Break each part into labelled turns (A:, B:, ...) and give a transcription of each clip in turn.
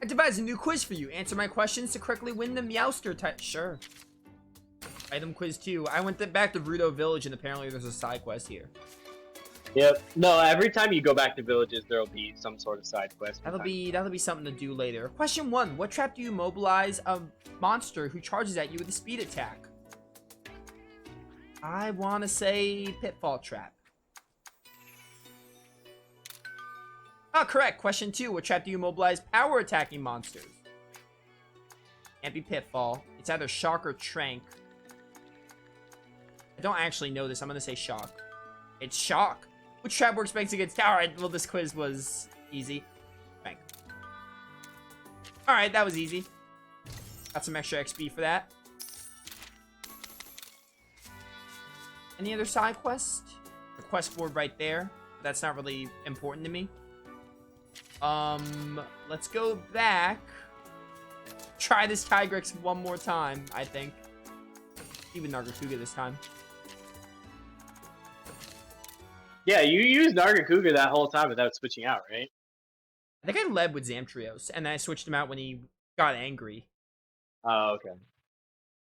A: devised a new quiz for you. Answer my questions to correctly win the Meowster type. Sure. Item quiz 2. I went back to Rudo Village and apparently there's a side quest here.
B: Yep. No, every time you go back to villages, there'll be some sort of side quest.
A: That'll be something to do later. Question 1. What trap do you mobilize a monster who charges at you with a speed attack? I want to say Pitfall Trap. Oh, correct. Question 2. What trap do you mobilize power attacking monsters? Can't be Pitfall. It's either Shock or Trank. I don't actually know this. I'm going to say Shock. It's Shock. Which trap works best against tower? Alright, well, this quiz was easy. Trank. Alright, that was easy. Got some extra XP for that. Any other side quest? The quest board right there. That's not really important to me. Let's go back. Try this Tigrex one more time, I think. Even Nargacuga this time.
B: Yeah, you used Nargacuga that whole time without switching out, right?
A: I think I led with Zamtrios, and then I switched him out when he got angry.
B: Oh, okay.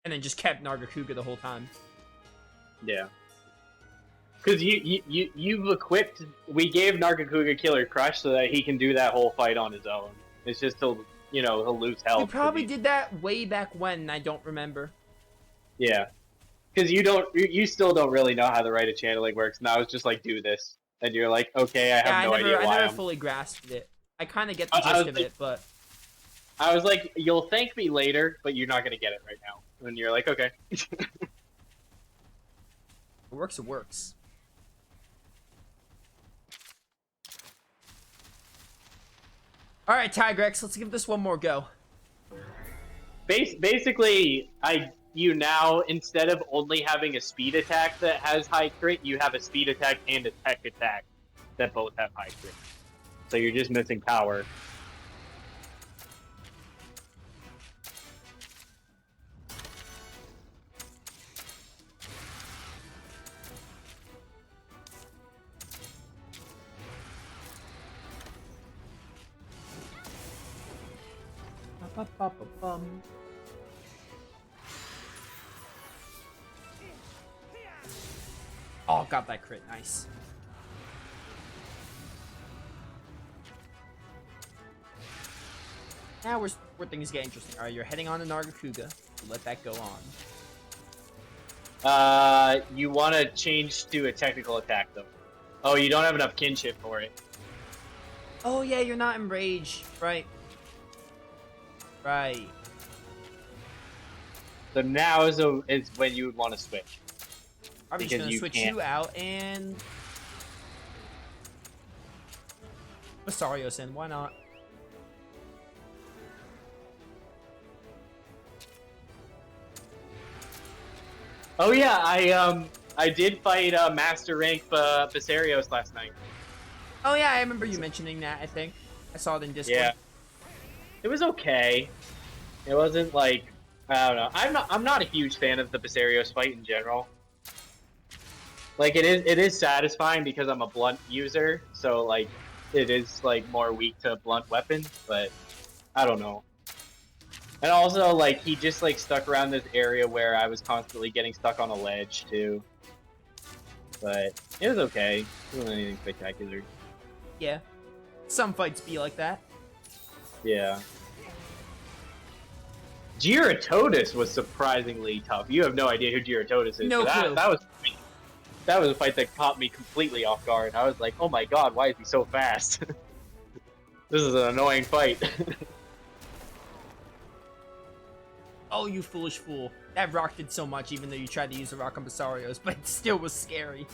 A: And then just kept Nargacuga the whole time.
B: Yeah. Because you've equipped... We gave Nargacuga Killer Crush so that he can do that whole fight on his own. It's just he'll lose health.
A: We probably did that way back when, and I don't remember.
B: Yeah. Because you still don't really know how the rite of channeling works. Now it's just like, do this. And you're like, okay, I have no idea why.
A: I never fully grasped it. I kind of get the gist of it, but...
B: I was like, you'll thank me later, but you're not going to get it right now. And you're like, okay.
A: It works, it works. Alright, Tigrex, let's give this one more go.
B: Basically, you now, instead of only having a speed attack that has high crit, you have a speed attack and a tech attack that both have high crit. So you're just missing power.
A: Oh, got that crit. Nice. Now where things get interesting. Alright, you're heading on to Nargacuga. Let that go on.
B: You want to change to a technical attack, though. Oh, you don't have enough kinship for it.
A: Oh, yeah, you're not enraged. Right. Right.
B: So now is when you would want to switch.
A: I'm just gonna switch you out and... Basarios in, why not?
B: Oh yeah, I did fight Master Rank Basarios last night.
A: Oh yeah, I remember you mentioning that, I think. I saw it in Discord.
B: Yeah. It was okay. It wasn't like... I don't know. I'm not a huge fan of the Basarios fight in general. Like, it is satisfying because I'm a blunt user, so, like, it is, like, more weak to blunt weapons, but I don't know. And also, like, he just, like, stuck around this area where I was constantly getting stuck on a ledge, too. But it was okay. It wasn't anything spectacular.
A: Yeah. Some fights be like that.
B: Yeah. Giratodus was surprisingly tough. You have no idea who Giratodus is.
A: No clue.
B: That was a fight that caught me completely off guard. I was like, oh my god, why is he so fast? This is an annoying fight.
A: Oh, you foolish fool. That rock did so much even though you tried to use the rock on Basarios, but it still was scary.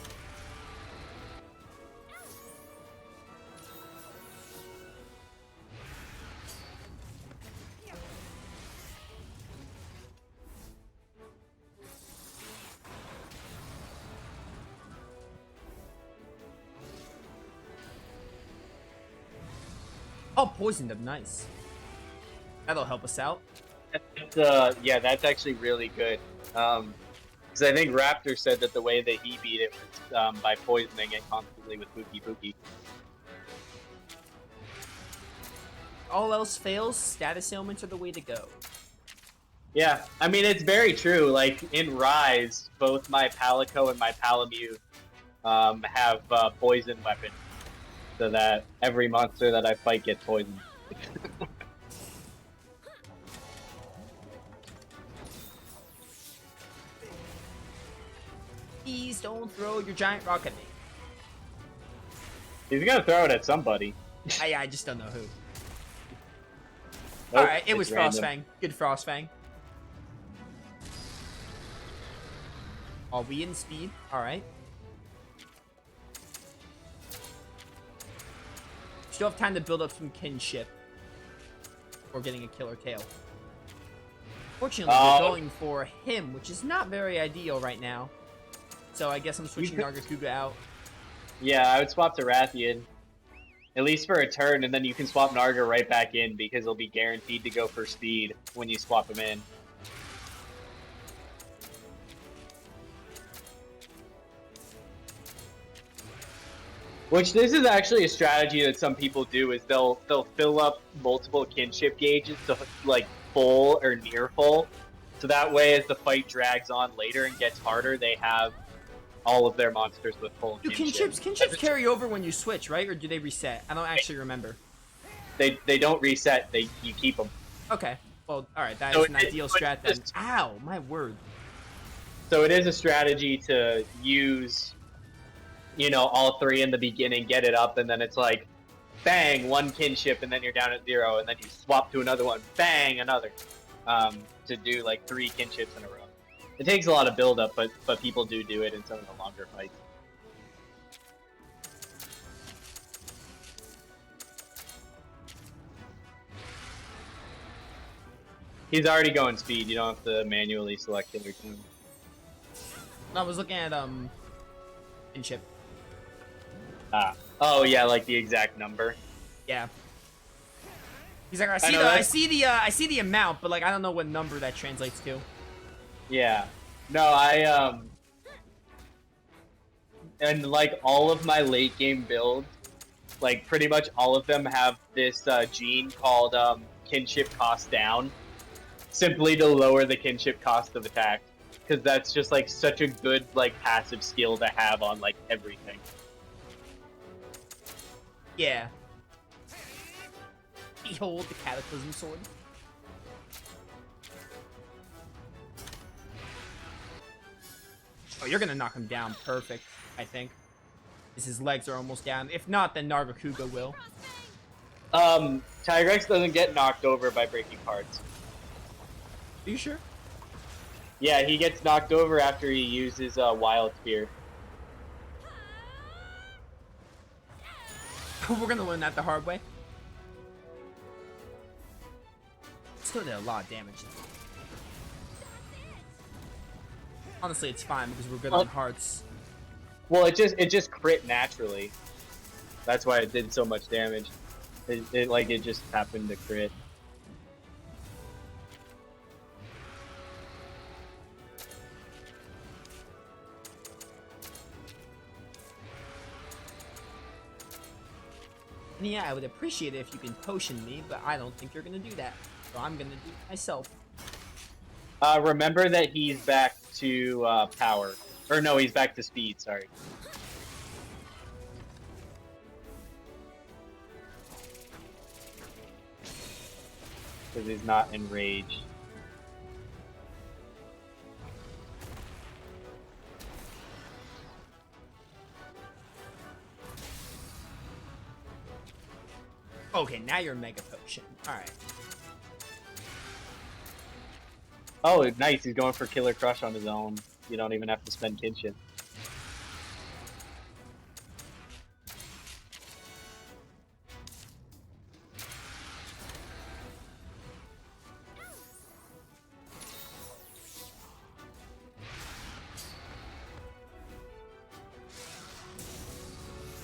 A: Oh, poisoned him. Nice. That'll help us out.
B: Yeah, that's actually really good. Because I think Raptor said that the way that he beat it was by poisoning it constantly with Pookie Pookie.
A: all else fails, status ailments are the way to go.
B: Yeah, I mean, it's very true. Like, in Rise, both my Palico and my Palamute have poison weapons, so that every monster that I fight gets poisoned.
A: Please don't throw your giant rock at me.
B: He's gonna throw it at somebody.
A: I just don't know who.
B: Nope,
A: Alright, it was
B: random.
A: Frostfang. Good Frostfang. Are we in speed? Alright. Still have time to build up some kinship. Or getting a killer tail. Fortunately, we're going for him, which is not very ideal right now. So I guess I'm switching Nargacuga out.
B: Yeah, I would swap to Rathian. At least for a turn, and then you can swap Narga right back in because he'll be guaranteed to go for speed when you swap him in. Which this is actually a strategy that some people do is they'll fill up multiple kinship gauges to like full or near full. So that way as the fight drags on later and gets harder, they have all of their monsters with full
A: Do
B: kinship.
A: kinships carry over when you switch, right? Or do they reset? I don't actually remember.
B: They don't reset, you keep them.
A: Okay. Well, alright, that
B: So
A: is an ideal strat then. Ow, my word.
B: So it is a strategy to use, you know, all three in the beginning, get it up, and then it's like, bang, one kinship, and then you're down at 0, and then you swap to another one, bang, another, to do like 3 kinships in a row. It takes a lot of build-up, but people do it in some of the longer fights. He's already going speed. You don't have to manually select killer team.
A: I was looking at kinship.
B: Ah. Oh yeah, like the exact number.
A: Yeah. He's like, I see the amount, but like I don't know what number that translates to.
B: Yeah. No, and like all of my late game builds, like pretty much all of them have this gene called kinship cost down, simply to lower the kinship cost of attack, because that's just like such a good like passive skill to have on like everything.
A: Yeah. Behold the Cataclysm Sword. Oh, you're gonna knock him down. Perfect, I think. Because his legs are almost down. If not, then Nargacuga will.
B: Tigrex doesn't get knocked over by breaking cards.
A: Are you sure?
B: Yeah, he gets knocked over after he uses Wild Spear.
A: We're gonna learn that the hard way. Still did a lot of damage. Honestly, it's fine because we're good on hearts.
B: Well, it just crit naturally. That's why it did so much damage. It just happened to crit.
A: And yeah, I would appreciate it if you can potion me, but I don't think you're gonna do that. So I'm gonna do it myself.
B: Remember that he's back to power. Or no, he's back to speed, sorry. Because he's not enraged.
A: Okay, now you're Mega Potion. Alright.
B: Oh, nice, he's going for Killer Crush on his own. You don't even have to spend kinship.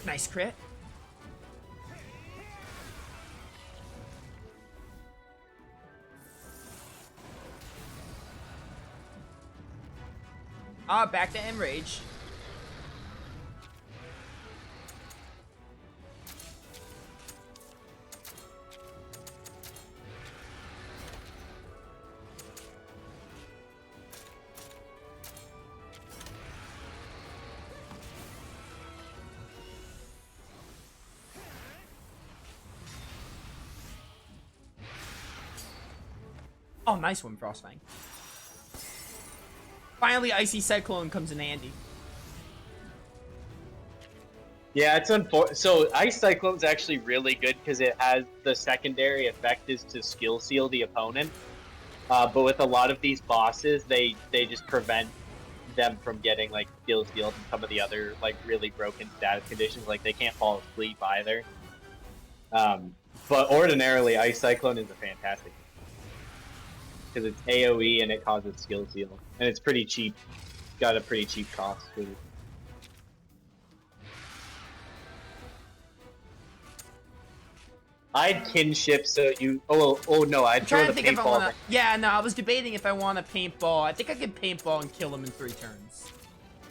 A: Nice crit. Back to Enrage. Oh, nice one, Frostfang. Finally, Icy Cyclone comes in handy.
B: Yeah, it's unfortunate. So Ice Cyclone's actually really good because it has the secondary effect is to skill seal the opponent. But with a lot of these bosses, they just prevent them from getting like skill sealed and some of the other like really broken status conditions. Like they can't fall asleep either. But ordinarily, Ice Cyclone is a fantastic because it's AOE and it causes skill seal, and it's pretty cheap. Got a pretty cheap cost too. I'd kinship, so you. Oh no! I'd
A: I'm
B: throw
A: trying
B: the
A: to think if I
B: paintball.
A: want to. Yeah, no, I was debating if I want to paintball. I think I could paintball and kill him in 3 turns.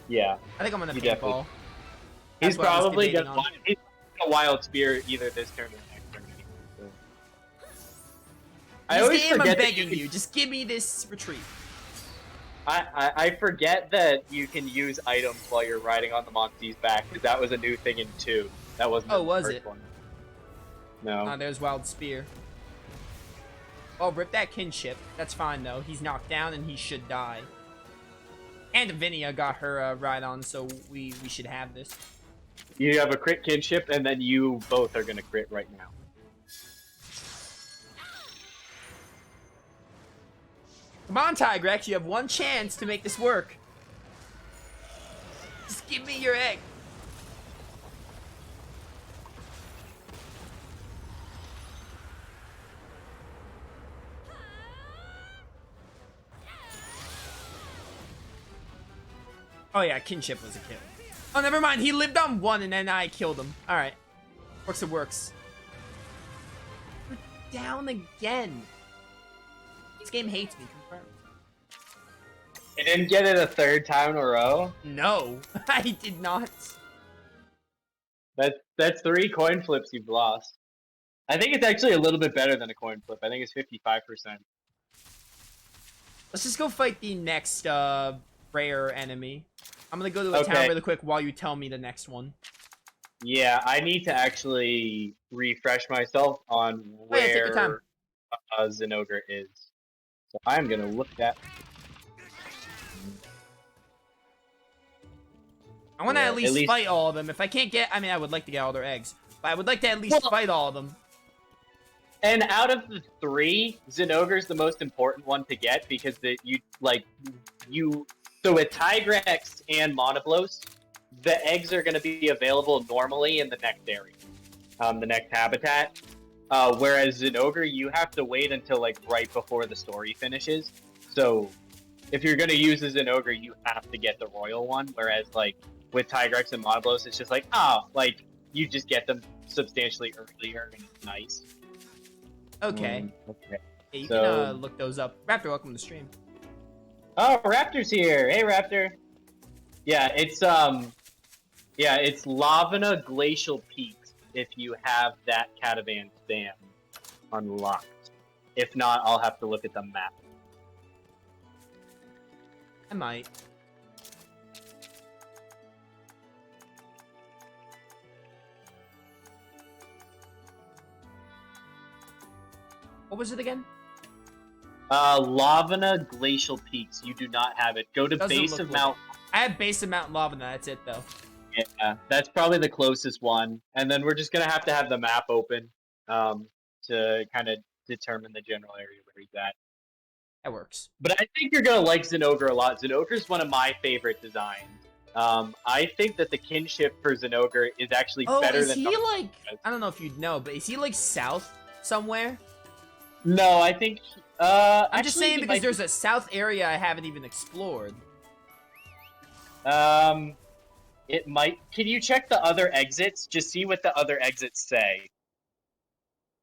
B: Yeah,
A: I think I'm gonna
B: you
A: paintball.
B: He's probably
A: he's
B: a wild spear either this turn or next turn. So.
A: I always forget. I'm begging you, just give me this retreat.
B: I forget that you can use items while you're riding on the Monty's back because that was a new thing in 2. That wasn't.
A: Oh,
B: the
A: was
B: first
A: it?
B: One. No.
A: There's Wild Spear. Oh, rip that kinship. That's fine, though. He's knocked down, and he should die. And Vinia got her ride on, so we should have this.
B: You have a crit kinship, and then you both are going to crit right now.
A: Come on, Tigrex. You have one chance to make this work. Just give me your egg. Oh yeah, kinship was a kill. Oh, never mind. He lived on 1 and then I killed him. Alright. Works, it works. We're down again. This game hates me, confirmed.
B: You didn't get it a 3rd time in a row?
A: No, I did not.
B: That's 3 coin flips you've lost. I think it's actually a little bit better than a coin flip. I think it's 55%.
A: Let's just go fight the next rare enemy. I'm gonna go to a town really quick while you tell me the next one.
B: Yeah, I need to actually refresh myself on where Zinogre is. So I'm gonna look that.
A: I want to at least fight all of them. If I can't get, I mean, I would like to get all their eggs, but I would like to at least fight all of them.
B: And out of the 3, Zinogre is the most important one to get because so with Tigrex and Monoblos, the eggs are going to be available normally in the next area, the next habitat. Whereas Zinogre, you have to wait until like right before the story finishes. So if you're going to use a Zinogre, you have to get the royal one. Whereas like with Tigrex and Monoblos, it's just like, you just get them substantially earlier and it's nice.
A: Okay.
B: Okay.
A: Yeah, you can look those up. Raptor, welcome to the stream.
B: Oh, Raptor's here. Hey, Raptor. Yeah, it's Lavina Glacial Peaks if you have that Catavan spam unlocked. If not, I'll have to look at the map.
A: I might. What was it again?
B: Lavina Glacial Peaks. You do not have it. Go to base of Mount.
A: I have base of Mount Lavina. That's it, though.
B: Yeah, that's probably the closest one. And then we're just gonna have to have the map open to kind of determine the general area where he's at.
A: That works.
B: But I think you're gonna like Zinogre a lot. Zinogre is one of my favorite designs. I think that the kinship for Zinogre is actually better than.
A: Oh, is he like? I don't know if you'd know, but is he like south somewhere?
B: No, I think.
A: I'm just saying because there's a south area I haven't even explored.
B: It might. Can you check the other exits? Just see what the other exits say.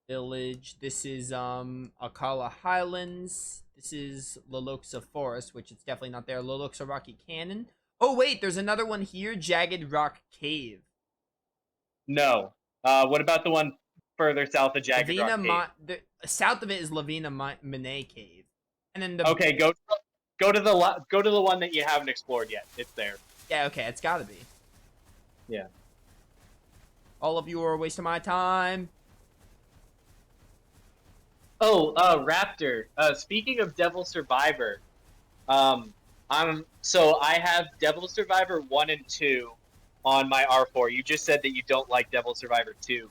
A: Village. This is Akala Highlands. This is Loloxa Forest, which it's definitely not there. Loloxa Rocky Canyon. Oh wait, there's another one here. Jagged Rock Cave.
B: No. What about the one further south of Jagged Rock Cave?
A: South of it is Lavina Mine Cave, and then the.
B: Okay, go to the one that you haven't explored yet. It's there.
A: Yeah. Okay, it's gotta be.
B: Yeah.
A: All of you are a waste of my time.
B: Oh, Raptor. Speaking of Devil Survivor, I have Devil Survivor 1 and 2 on my R4. You just said that you don't like Devil Survivor 2.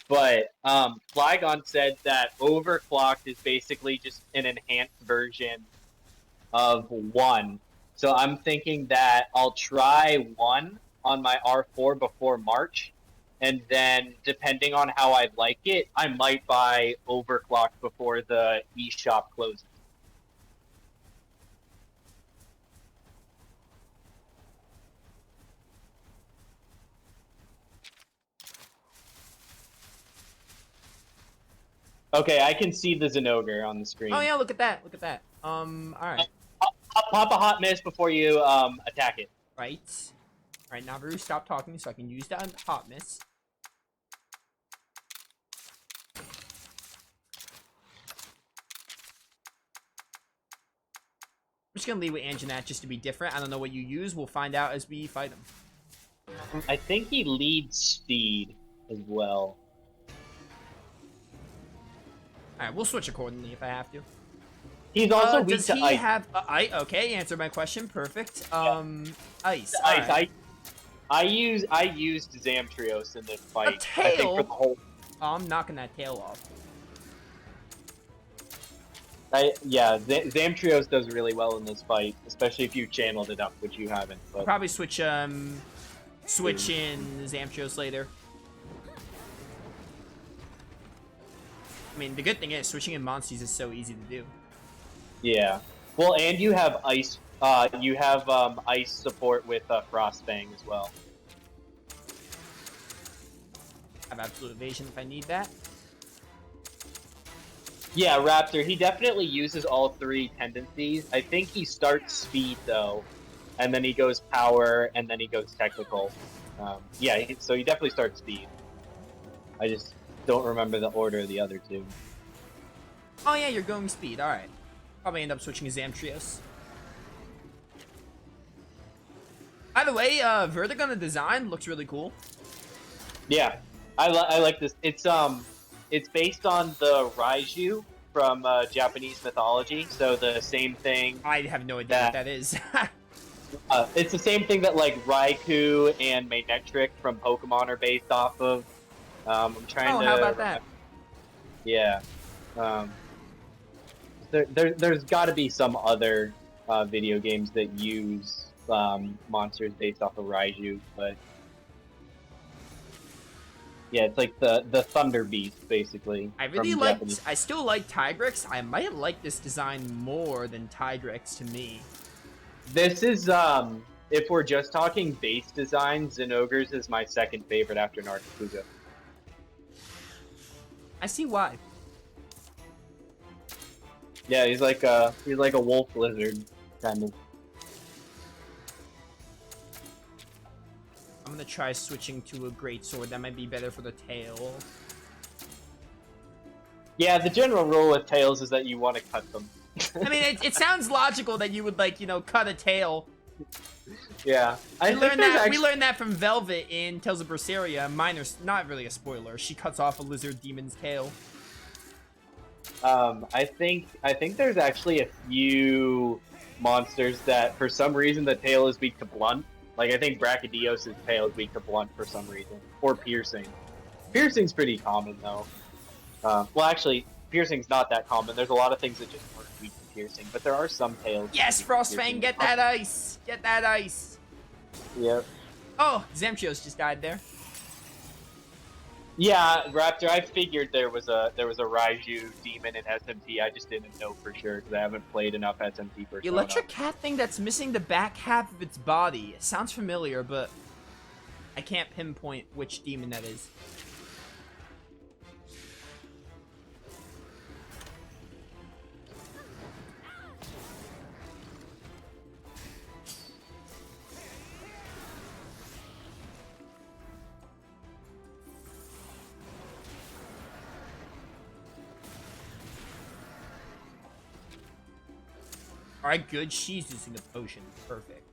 B: But Flygon said that Overclocked is basically just an enhanced version of 1. So I'm thinking that I'll try 1 on my R4 before March, and then depending on how I like it, I might buy Overclocked before the eShop closes. Okay, I can see the Zinogre on the screen.
A: Oh yeah, look at that. Look at that. All right.
B: Pop a hot miss before you attack it.
A: Right. All right, Naviru, stop talking so I can use that hot miss. I'm just gonna lead with Anjanat just to be different. I don't know what you use. We'll find out as we fight him.
B: I think he leads speed as well.
A: Alright, we'll switch accordingly if I have to.
B: He's also weak
A: does
B: to
A: he
B: ice.
A: have okay, answer my question. Perfect. Ice.
B: Ice.
A: Right.
B: I used Zamtrios in this fight.
A: A tail?
B: I think for the whole.
A: Oh, I'm knocking that tail off.
B: Zamtrios does really well in this fight, especially if you channeled it up, which you haven't. But...
A: I'll probably switch in Zamtrios later. I mean, the good thing is switching in Monsters is so easy to do.
B: Yeah. Well, and you have ice. You have ice support with Frostfang as well.
A: I have absolute evasion if I need that.
B: Yeah, Raptor. He definitely uses all 3 tendencies. I think he starts speed though, and then he goes power, and then he goes technical. So he definitely starts speed. I just don't remember the order of the other 2.
A: Oh yeah, you're going speed. All right. Probably end up switching Zamtrios. By the way, Vertigon design looks really cool.
B: Yeah, I like this. It's based on the Raiju from Japanese mythology, so the same thing.
A: I have no idea what that is.
B: It's the same thing that like Raikou and Manectric from Pokemon are based off of. I'm trying to.
A: How about that?
B: Yeah. There's got to be some other video games that use monsters based off of Raiju, but yeah, it's like the Thunder Beast basically.
A: I really like. I still like Tigrex. I might like this design more than Tigrex to me.
B: This is if we're just talking base design, Zinogre's is my second favorite after Nargacuga.
A: I see why.
B: Yeah, he's like a wolf lizard kind of.
A: I'm gonna try switching to a greatsword. That might be better for the tail.
B: Yeah, the general rule with tails is that you want to cut them.
A: I mean, it sounds logical that you would like, cut a tail.
B: Yeah,
A: We learned that from Velvet in Tales of Berseria. Minor's not really a spoiler. She cuts off a lizard demon's tail.
B: I think there's actually a few monsters that for some reason the tail is weak to blunt. Like I think Brachydios' tail is weak to blunt for some reason, or piercing. Piercing's pretty common though. Well, actually, piercing's not that common. There's a lot of things that just aren't weak to piercing, but there are some tails.
A: Yes, Frostfang, get that ice! Get that ice!
B: Yep.
A: Oh, Zamtrios just died there.
B: Yeah, Raptor. I figured there was a Raiju demon in SMT. I just didn't know for sure because I haven't played enough SMT for.
A: The electric cat thing that's missing the back half of its body. It sounds familiar, but I can't pinpoint which demon that is. Alright, good. She's using a potion. Perfect.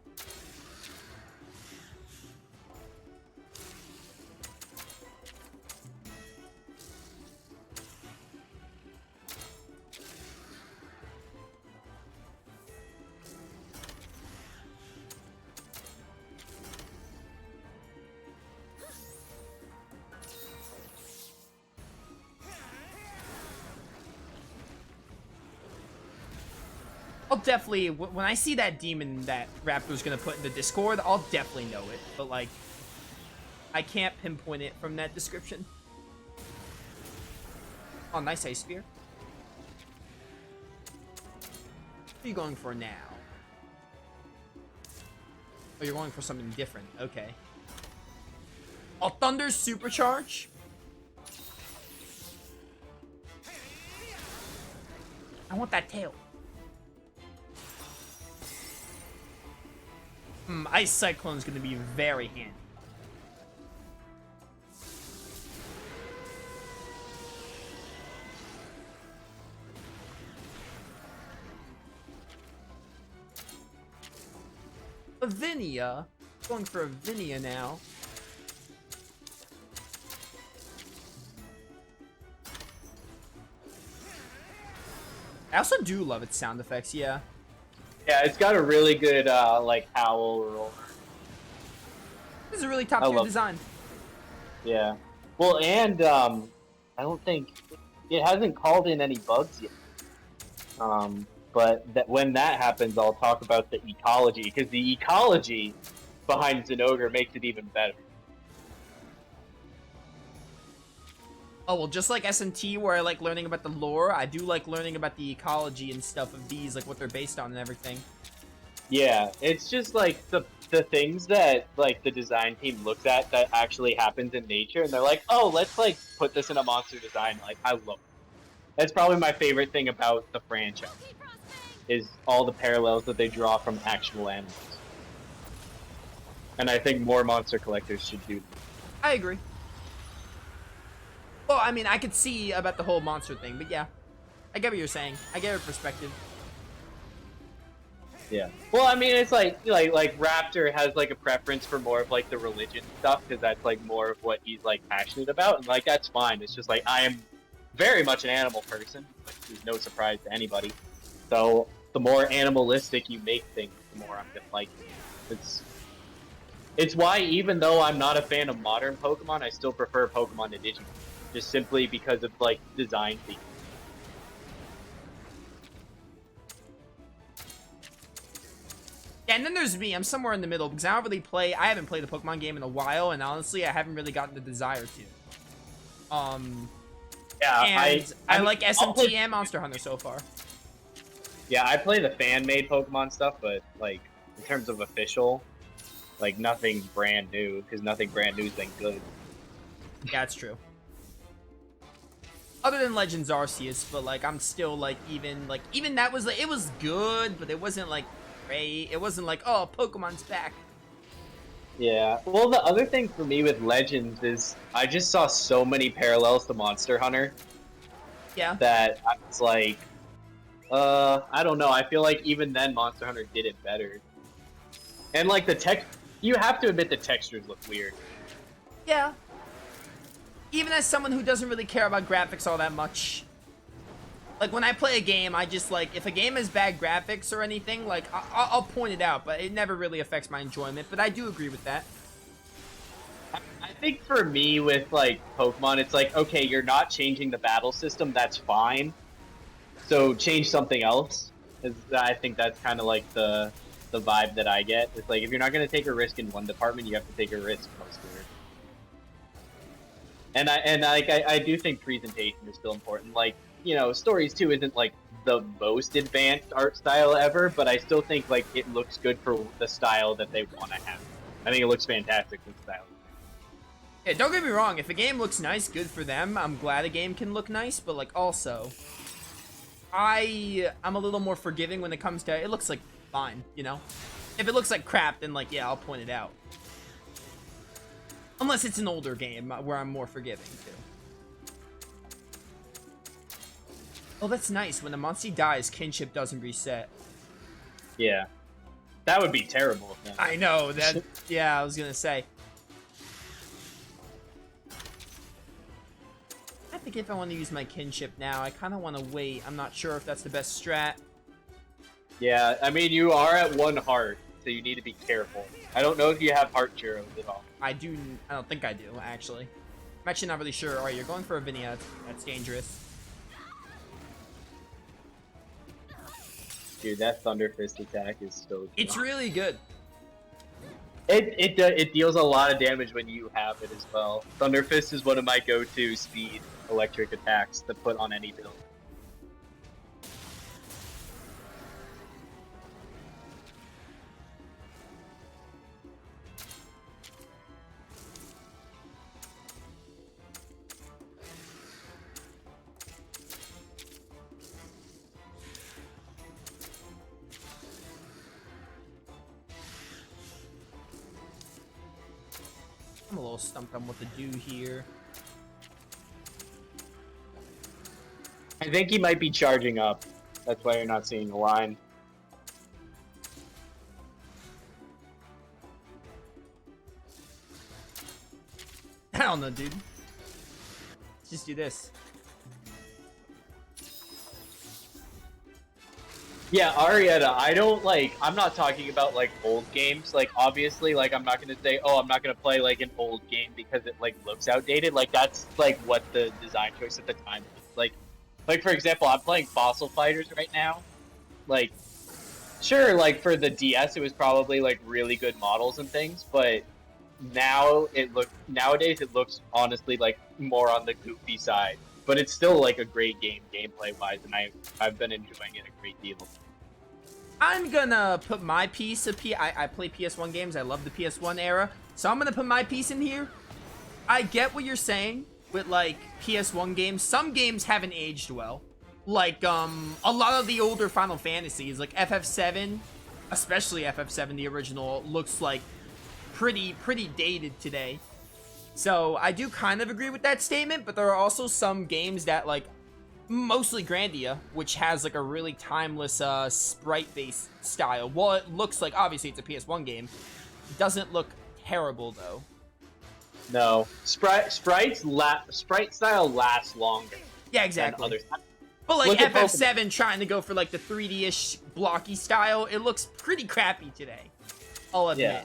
A: I'll definitely, when I see that demon that Raptor's gonna put in the Discord, I'll definitely know it. But, like, I can't pinpoint it from that description. Oh, nice Ice Spear. What are you going for now? Oh, you're going for something different. Okay. Oh, Thunder's Supercharge? I want that tail. Ice Cyclone's gonna be very handy. Avinia. Going for Avinia now. I also do love its sound effects, yeah.
B: Yeah, it's got a really good, like, howl roar.
A: This is a really top-tier design.
B: Yeah. Well, and, I don't think... It hasn't called in any bugs yet. But when that happens, I'll talk about the ecology, because the ecology behind Zinogre makes it even better.
A: Oh, well, just like SMT, where I like learning about the lore, I do like learning about the ecology and stuff of these, like what they're based on and everything.
B: Yeah, it's just like the things that like the design team looks at that actually happens in nature, and they're like, oh, let's like put this in a monster design. Like, I love it. That's probably my favorite thing about the franchise, is all the parallels that they draw from actual animals. And I think more monster collectors should do that.
A: I agree. Well, I mean, I could see about the whole monster thing, but yeah. I get what you're saying. I get your perspective.
B: Yeah. Well, I mean, it's like Raptor has like a preference for more of like the religion stuff, because that's like more of what he's like passionate about, and like that's fine. It's just like I am very much an animal person, which is no surprise to anybody. So the more animalistic you make things, the more I'm gonna like it. It's why, even though I'm not a fan of modern Pokemon, I still prefer Pokemon to Digimon, just simply because of like design themes.
A: Yeah, and then there's me. I'm somewhere in the middle because I don't really play. I haven't played a Pokemon game in a while, and honestly, I haven't really gotten the desire to.
B: Yeah,
A: and I like SMT and Monster Hunter so far.
B: Yeah, I play the fan-made Pokemon stuff, but like in terms of official, like nothing brand new, because nothing brand new's been good.
A: Yeah, it's true. Other than Legends Arceus, but like I'm still like even that was like, it was good, but it wasn't like great. It wasn't like, oh, Pokemon's back.
B: Yeah. Well, the other thing for me with Legends is I just saw so many parallels to Monster Hunter.
A: Yeah.
B: That I was like, I don't know. I feel like even then Monster Hunter did it better. And like you have to admit the textures look weird.
A: Yeah. Even as someone who doesn't really care about graphics all that much. Like, when I play a game, I just, like, if a game has bad graphics or anything, like, I'll point it out, but it never really affects my enjoyment. But I do agree with that.
B: I think for me with, like, Pokemon, it's like, okay, you're not changing the battle system, that's fine. So change something else. I think that's kind of, like, the vibe that I get. It's like, if you're not going to take a risk in one department, you have to take a risk elsewhere. And I do think presentation is still important. Like, you know, Stories 2 isn't like the most advanced art style ever, but I still think like it looks good for the style that they want to have. I think it looks fantastic with style.
A: Yeah, don't get me wrong. If a game looks nice, good for them. I'm glad a game can look nice, but like also, I'm a little more forgiving when it comes to it looks like fine, you know. If it looks like crap, then like yeah, I'll point it out. Unless it's an older game where I'm more forgiving too. Oh, that's nice. When the monster dies, kinship doesn't reset.
B: Yeah. That would be terrible.
A: I know, that... Yeah, I was gonna say. I think if I want to use my kinship now, I kind of want to wait. I'm not sure if that's the best strat.
B: Yeah, I mean, you are at 1 heart, so you need to be careful. I don't know if you have heart churros at all.
A: I don't think I do, actually. I'm actually not really sure. Alright, you're going for a Vinia. That's dangerous.
B: Dude, that Thunder Fist attack is so
A: It's
B: strong.
A: really good.
B: It deals a lot of damage when you have it as well. Thunder Fist is one of my go-to speed electric attacks to put on any build.
A: I'm a little stumped on what to do here.
B: I think he might be charging up. That's why you're not seeing the line.
A: I don't know, dude. Let's just do this.
B: Yeah, Arietta, I'm not talking about, like, old games. Like, obviously, like, I'm not gonna say, oh, I'm not gonna play, like, an old game because it, like, looks outdated. Like, that's, like, what the design choice at the time was. Like, for example, I'm playing Fossil Fighters right now. Like, sure, like, for the DS, it was probably, like, really good models and things, but nowadays it looks, honestly, like, more on the goofy side. But it's still, like, a great game, gameplay-wise, and I've been enjoying it a great deal.
A: I'm gonna put my piece of I play PS1 games. I love the PS1 era. So I'm gonna put my piece in here. I get what you're saying with, like, PS1 games. Some games haven't aged well. Like, a lot of the older Final Fantasies, like FF7, especially FF7, the original, looks like pretty dated today. So I do kind of agree with that statement, but there are also some games that, like, mostly Grandia, which has, like, a really timeless sprite-based style. Well, it looks like, obviously it's a PS1 game, it doesn't look terrible though.
B: No, sprite style lasts longer.
A: Yeah, exactly.
B: Than others.
A: But, like,
B: Look at
A: FF7 trying to go for, like, the 3D-ish blocky style, it looks pretty crappy today, I'll admit.
B: Yeah.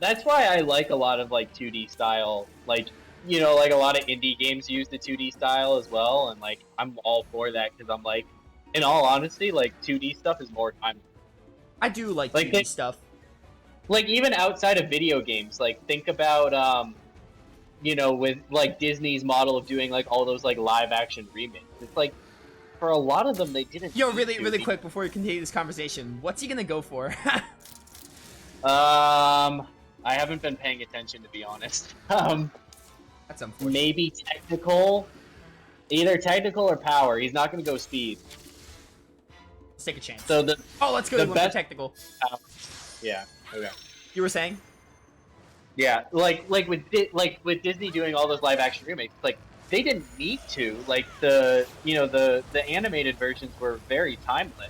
B: That's why I like a lot of, like, 2D style, like, you know, like, a lot of indie games use the 2D style as well, and, like, I'm all for that, because I'm like, in all honesty, like, 2D stuff is more time.
A: I do like 2D stuff.
B: Like, even outside of video games, like, think about, you know, with, like, Disney's model of doing, like, all those, like, live-action remakes. It's like, for a lot of them, they didn't.
A: Yo, really quick, before we continue this conversation, what's he gonna go for?
B: I haven't been paying attention, to be honest.
A: That's unfortunate.
B: Maybe technical, either technical or power. He's not going to go speed.
A: Let's take a chance.
B: So
A: let's go for technical.
B: Yeah. Okay.
A: You were saying?
B: Yeah, like with Disney doing all those live action remakes, like they didn't need to. Like the animated versions were very timeless,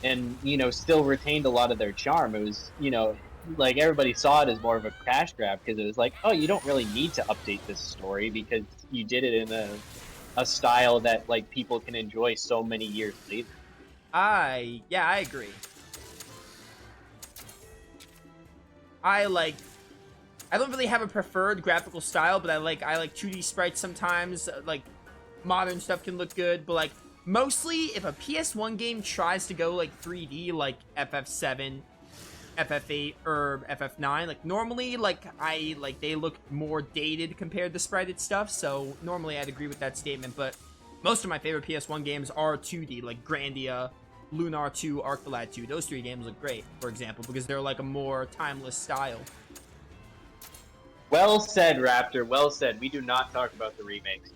B: and still retained a lot of their charm. It was like everybody saw it as more of a cash grab because it was like, oh, you don't really need to update this story because you did it in a style that like people can enjoy so many years later.
A: I agree. I don't really have a preferred graphical style, but I like 2D sprites sometimes. Like modern stuff can look good, but like mostly if a PS1 game tries to go like 3D, like FF7, FF8 or FF9, like normally they look more dated compared to sprited stuff, so normally I'd agree with that statement. But most of my favorite PS1 games are 2D, like Grandia, Lunar 2, Arc the Lad 2. Those three games look great, for example, because they're like a more timeless style.
B: Well said, Raptor. Well said. We do not talk about the remakes.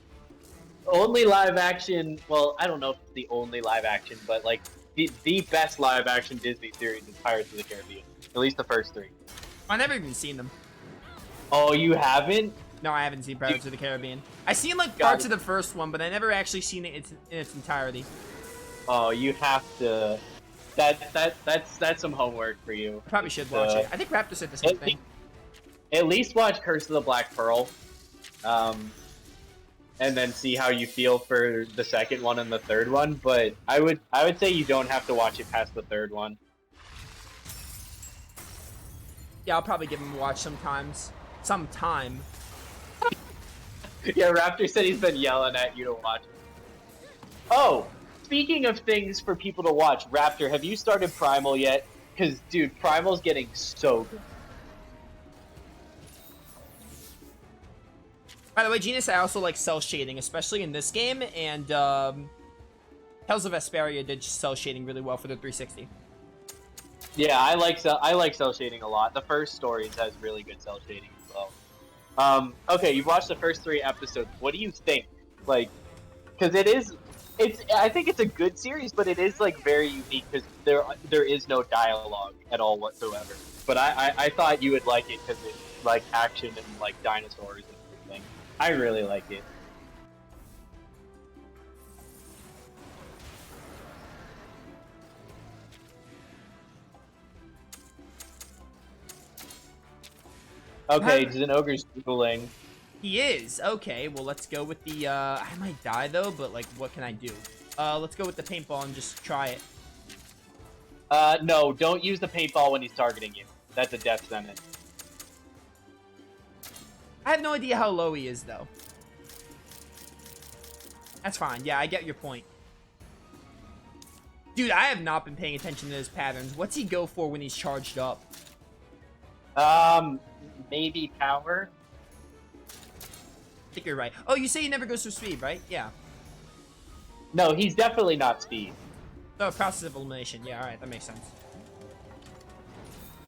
B: Only live action. Well, I don't know if it's the only live action, but like the best live action Disney series is Pirates of the Caribbean. At least the first three.
A: I've never even seen them.
B: Oh, you haven't?
A: No, I haven't seen Pirates of the Caribbean. I've seen like parts of the first one, but I never actually seen it in its entirety.
B: Oh, you have to. That's some homework for you.
A: I probably should watch it. I think Raptor said the same thing.
B: At least watch Curse of the Black Pearl, and then see how you feel for the second one and the third one. But I would say you don't have to watch it past the third one.
A: Yeah, I'll probably give him a watch sometime.
B: Yeah, Raptor said he's been yelling at you to watch it. Oh, speaking of things for people to watch, Raptor, have you started Primal yet? Because, dude, Primal's getting so good.
A: By the way, Genus, I also like cell shading, especially in this game, and Tales of Vesperia did cell shading really well for the 360.
B: Yeah, I like cell shading a lot. The first Stories has really good cell shading as well. Okay, you've watched the first 3 episodes. What do you think? Like, because I think it's a good series, but it is like very unique because there is no dialogue at all whatsoever. But I thought you would like it because it's like action and like dinosaurs and everything. I really like it. Okay, Zinogre's Googling.
A: He is. Okay, well, let's go with the, I might die, though, but, like, what can I do? Let's go with the paintball and just try it.
B: No, don't use the paintball when he's targeting you. That's a death sentence.
A: I have no idea how low he is, though. That's fine. Yeah, I get your point. Dude, I have not been paying attention to his patterns. What's he go for when he's charged up?
B: Maybe power?
A: I think you're right. Oh, you say he never goes for speed, right? Yeah.
B: No, he's definitely not speed.
A: Oh, process of elimination. Yeah, alright, that makes sense.